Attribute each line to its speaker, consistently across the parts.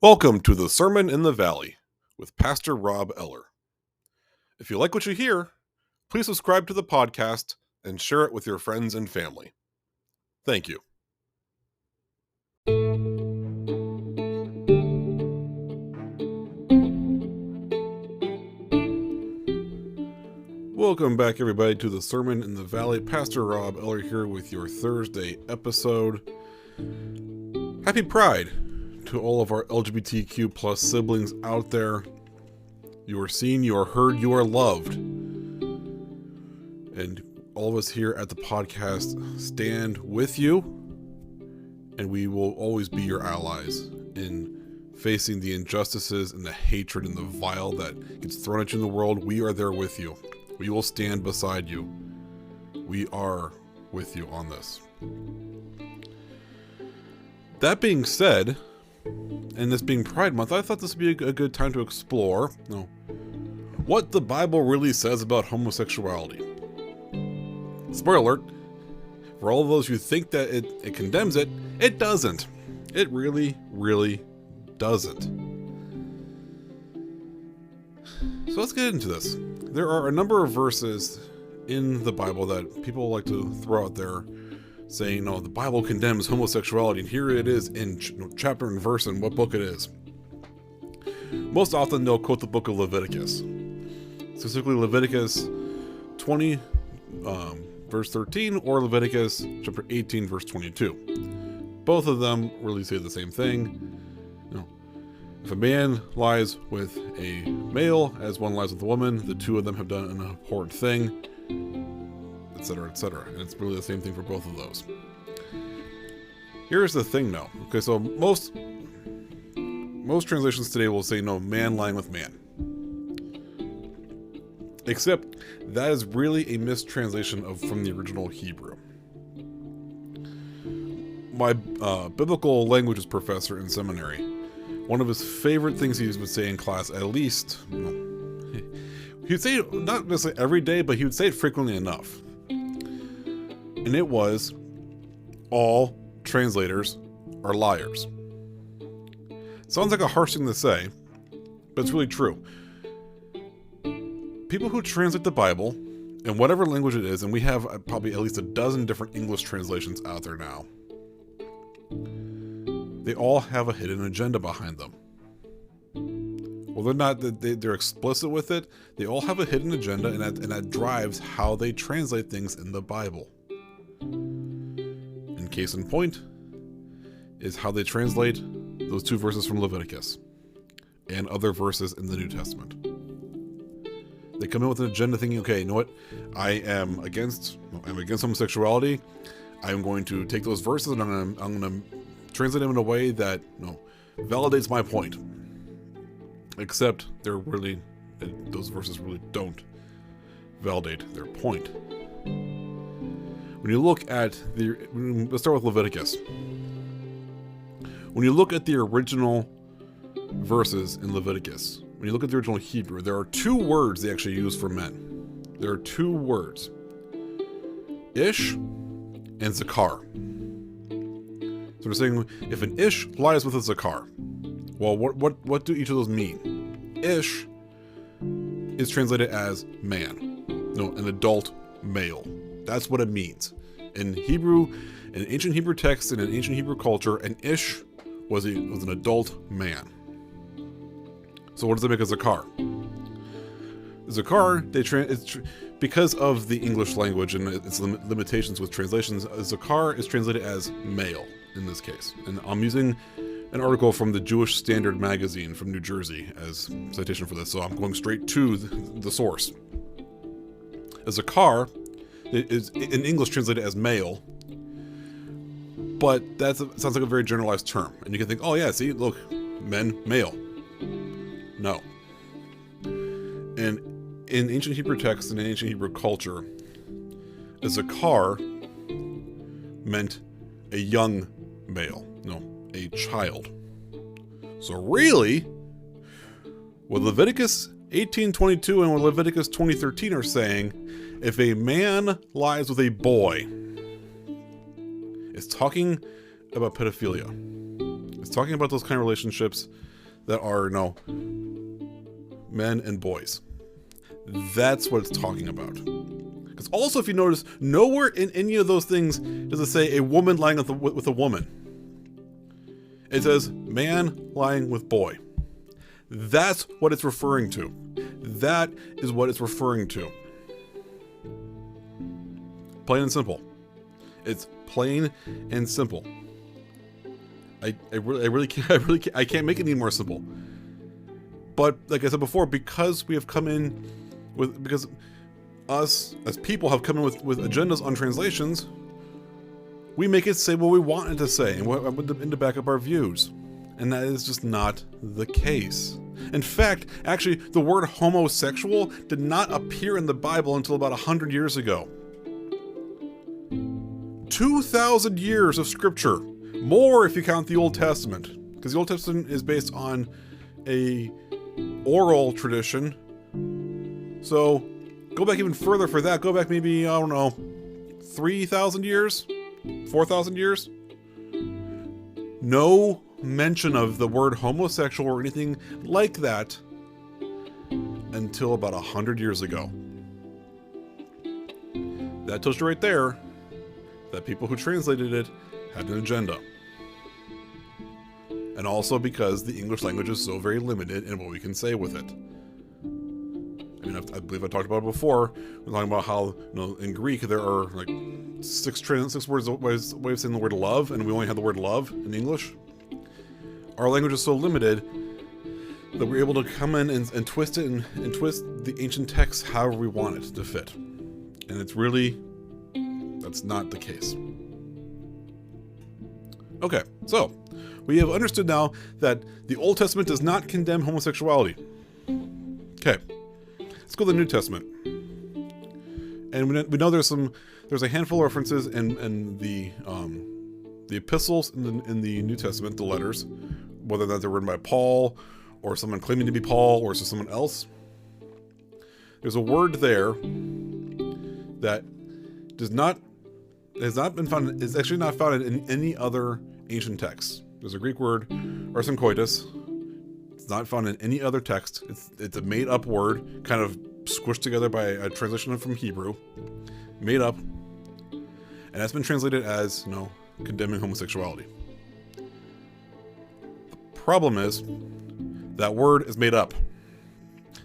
Speaker 1: Welcome to the Sermon in the Valley with Pastor Rob Eller. If you like what you hear, please subscribe to the podcast and share it with your friends and family. Thank you. Welcome back, everybody, to the Sermon in the Valley. Pastor Rob Eller here with your Thursday episode. Happy Pride to all of our LGBTQ plus siblings out there. You are seen, you are heard, you are loved. And all of us here at the podcast stand with you, and we will always be your allies in facing the injustices and the hatred and the vile that gets thrown at you in the world. We are there with you. We will stand beside you. We are with you on this. That being said, and this being Pride Month, I thought this would be a good time to explore what the Bible really says about homosexuality. Spoiler alert, for all of those who think that it condemns it, it doesn't. It really, really doesn't. So let's get into this. There are a number of verses in the Bible that people like to throw out there saying, the Bible condemns homosexuality, and here it is in chapter and verse and what book it is. Most often they'll quote the book of Leviticus, specifically Leviticus 20, verse 13, or Leviticus chapter 18, verse 22. Both of them really say the same thing. If a man lies with a male as one lies with a woman, the two of them have done an abhorrent thing, etc., etc. And it's really the same thing for both of those. Here's the thing, though. Okay, so most translations today will say, no, man lying with man. Except that is really a mistranslation from the original Hebrew. My biblical languages professor in seminary, one of his favorite things he would say in class, at least, he would say it not necessarily every day, but he would say it frequently enough. And it was, all translators are liars. Sounds like a harsh thing to say, but it's really true. People who translate the Bible, in whatever language it is, and we have probably at least a dozen different English translations out there now, they all have a hidden agenda behind them. Well, they're explicit with it. They all have a hidden agenda, and that drives how they translate things in the Bible. And case in point is how they translate those two verses from Leviticus and other verses in the New Testament. They come in with an agenda thinking, okay, you know what? I'm against homosexuality. I'm going to take those verses and I'm going to translate them in a way that validates my point. Except those verses really don't validate their point. When you look at let's start with Leviticus. When you look at the original verses in Leviticus, when you look at the original Hebrew, there are two words they actually use for men. There are two words: ish and zakar. So we're saying if an ish lies with a zakar, well, what do each of those mean? Ish is translated as man, an adult male. That's what it means. In Hebrew, in ancient Hebrew texts and in ancient Hebrew culture, an ish was an adult man. So what does it make a zakar? Zakar, because of the English language and its limitations with translations, zakar is translated as male in this case. And I'm using an article from the Jewish Standard magazine from New Jersey as citation for this, so I'm going straight to the source. A zakar is in English translated as male, but that sounds like a very generalized term. And you can think, oh yeah, see, look, men, male. No. And in ancient Hebrew texts and in ancient Hebrew culture, a zakar meant a young male, a child. So really, what Leviticus 18:22 and what Leviticus 20:13 are saying, if a man lies with a boy, it's talking about pedophilia. It's talking about those kind of relationships that are, men and boys. That's what it's talking about. Because also, if you notice, nowhere in any of those things does it say a woman lying with a woman. It says man lying with boy. That's what it's referring to. That is what it's referring to. Plain and simple. It's plain and simple. I really can't make it any more simple. But like I said before, because us as people have come in with agendas on translations, we make it say what we want it to say and to back up our views. And that is just not the case. In fact, actually, the word homosexual did not appear in the Bible until about 100 years ago. 2,000 years of scripture. More if you count the Old Testament. Because the Old Testament is based on a oral tradition. So, go back even further for that. Go back maybe, 3,000 years? 4,000 years? No mention of the word homosexual or anything like that until about 100 years ago. That tells you right there that people who translated it had an agenda. And also because the English language is so very limited in what we can say with it. I mean, I believe I talked about it before. We're talking about how, in Greek there are like six ways of saying the word love, and we only have the word love in English. Our language is so limited that we're able to come in and twist it and twist the ancient text however we want it to fit. And that's not the case. Okay, so we have understood now that the Old Testament does not condemn homosexuality. Okay, let's go to the New Testament. And we know there's a handful of references in the epistles in the New Testament, the letters, whether that they're written by Paul or someone claiming to be Paul or someone else. There's a word there that has not been found. Is actually not found in any other ancient text. There's a Greek word, arsenkoitos. It's not found in any other text. It's a made-up word, kind of squished together by a translation from Hebrew, made up, and that's been translated as, condemning homosexuality. The problem is that word is made up.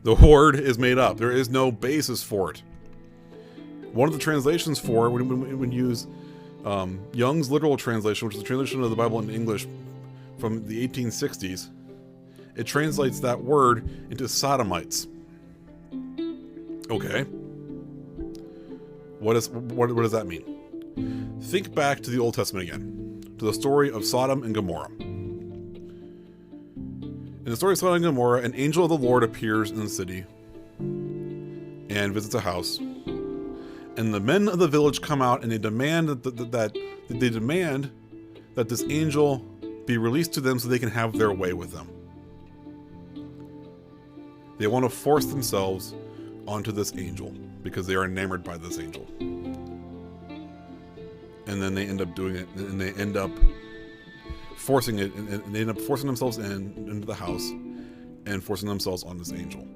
Speaker 1: The word is made up. There is no basis for it. One of the translations for it, when you use Young's literal translation, which is the translation of the Bible into English from the 1860s, it translates that word into sodomites. Okay. What does that mean? Think back to the Old Testament again, to the story of Sodom and Gomorrah. In the story of Sodom and Gomorrah, an angel of the Lord appears in the city and visits a house. And the men of the village come out and they demand that this angel be released to them so they can have their way with them. They want to force themselves onto this angel because they are enamored by this angel. And then they end up doing it, and they end up forcing it, and they end up forcing themselves into the house and forcing themselves on this angel.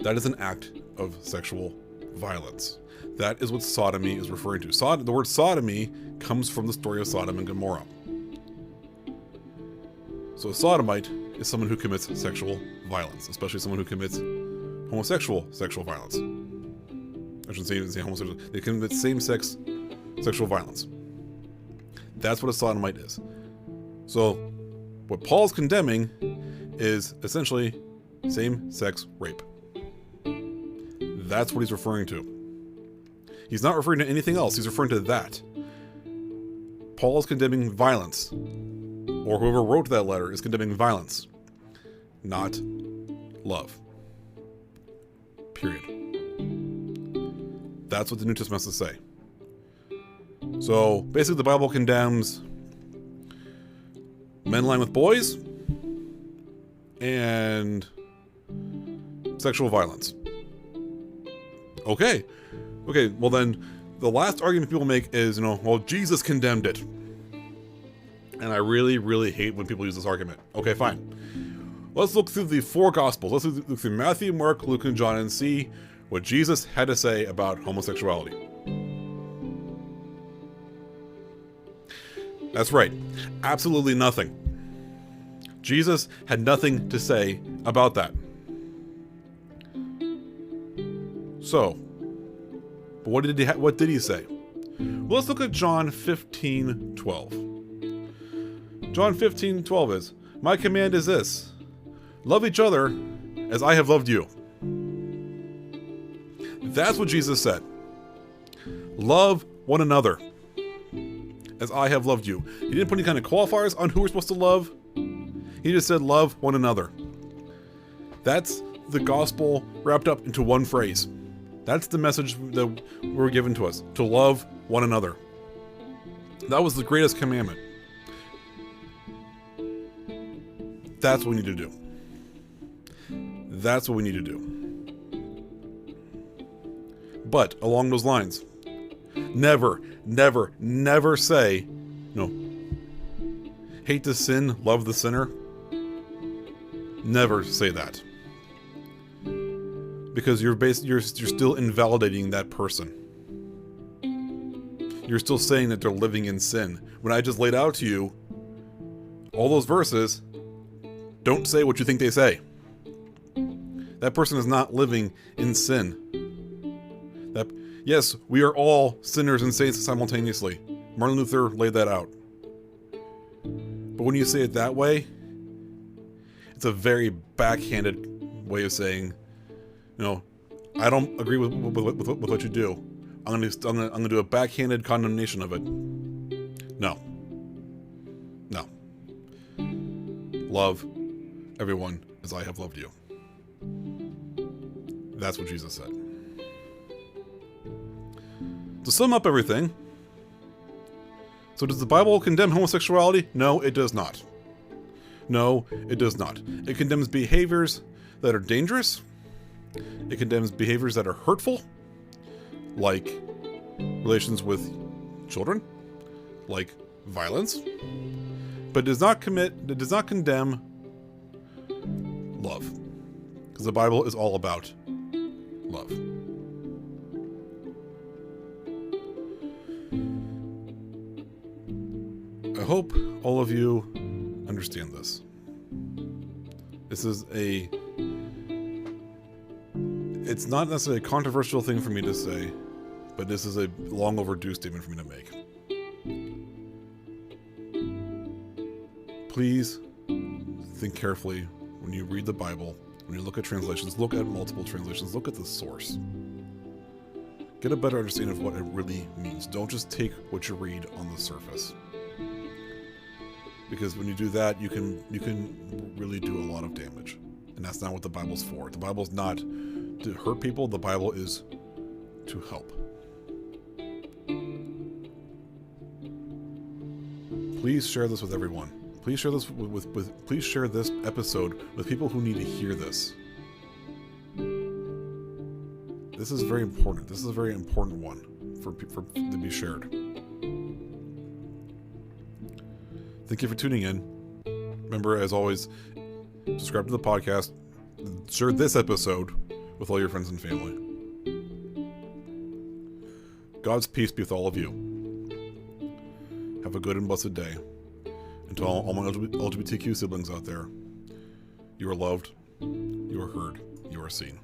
Speaker 1: That is an act of sexual violence. That is what sodomy is referring to. The word sodomy comes from the story of Sodom and Gomorrah. So a sodomite is someone who commits sexual violence, especially someone who commits homosexual sexual violence. I shouldn't say homosexual. They commit same-sex sexual violence. That's what a sodomite is. So what Paul's condemning is essentially same-sex rape. That's what he's referring to. He's not referring to anything else. He's referring to that. Paul is condemning violence, or whoever wrote that letter is condemning violence, not love. Period. That's what the New Testament has to say. So basically the Bible condemns men lying with boys and sexual violence. Okay, well then the last argument people make is, well, Jesus condemned it. And I really, really hate when people use this argument. Okay, fine. Let's look through the 4 Gospels. Let's look through Matthew, Mark, Luke, and John and see what Jesus had to say about homosexuality. That's right. Absolutely nothing. Jesus had nothing to say about that. So, but what did he say? Well, let's look at John 15:12. John 15:12 is, "My command is this: love each other as I have loved you." That's what Jesus said. Love one another as I have loved you. He didn't put any kind of qualifiers on who we're supposed to love. He just said love one another. That's the gospel wrapped up into one phrase. That's the message that we're given to us, to love one another. That was the greatest commandment. That's what we need to do. That's what we need to do. But along those lines, never, never, never say, no, hate the sin, love the sinner. Never say that. Because you're still invalidating that person. You're still saying that they're living in sin. When I just laid out to you all those verses, don't say what you think they say. That person is not living in sin. Yes, we are all sinners and saints simultaneously. Martin Luther laid that out. But when you say it that way, it's a very backhanded way of saying, I don't agree with what you do. I'm gonna do a backhanded condemnation of it. No. Love everyone as I have loved you. That's what Jesus said. To sum up everything, so does the Bible condemn homosexuality? No, it does not. No, it does not. It condemns behaviors that are dangerous. It condemns behaviors that are hurtful, like relations with children, like violence, but it does not condemn love, because the Bible is all about love. I hope all of you understand this. It's not necessarily a controversial thing for me to say, but this is a long overdue statement for me to make. Please think carefully when you read the Bible, when you look at translations, look at multiple translations, look at the source. Get a better understanding of what it really means. Don't just take what you read on the surface. Because when you do that, you can really do a lot of damage. And that's not what the Bible's for. The Bible's not to hurt people, the Bible is to help. Please share this with everyone. Please share this please share this episode with people who need to hear this. This is very important. This is a very important one for to be shared. Thank you for tuning in. Remember, as always, subscribe to the podcast. Share this episode with all your friends and family. God's peace be with all of you. Have a good and blessed day. And to all my LGBTQ siblings out there, you are loved, you are heard, you are seen.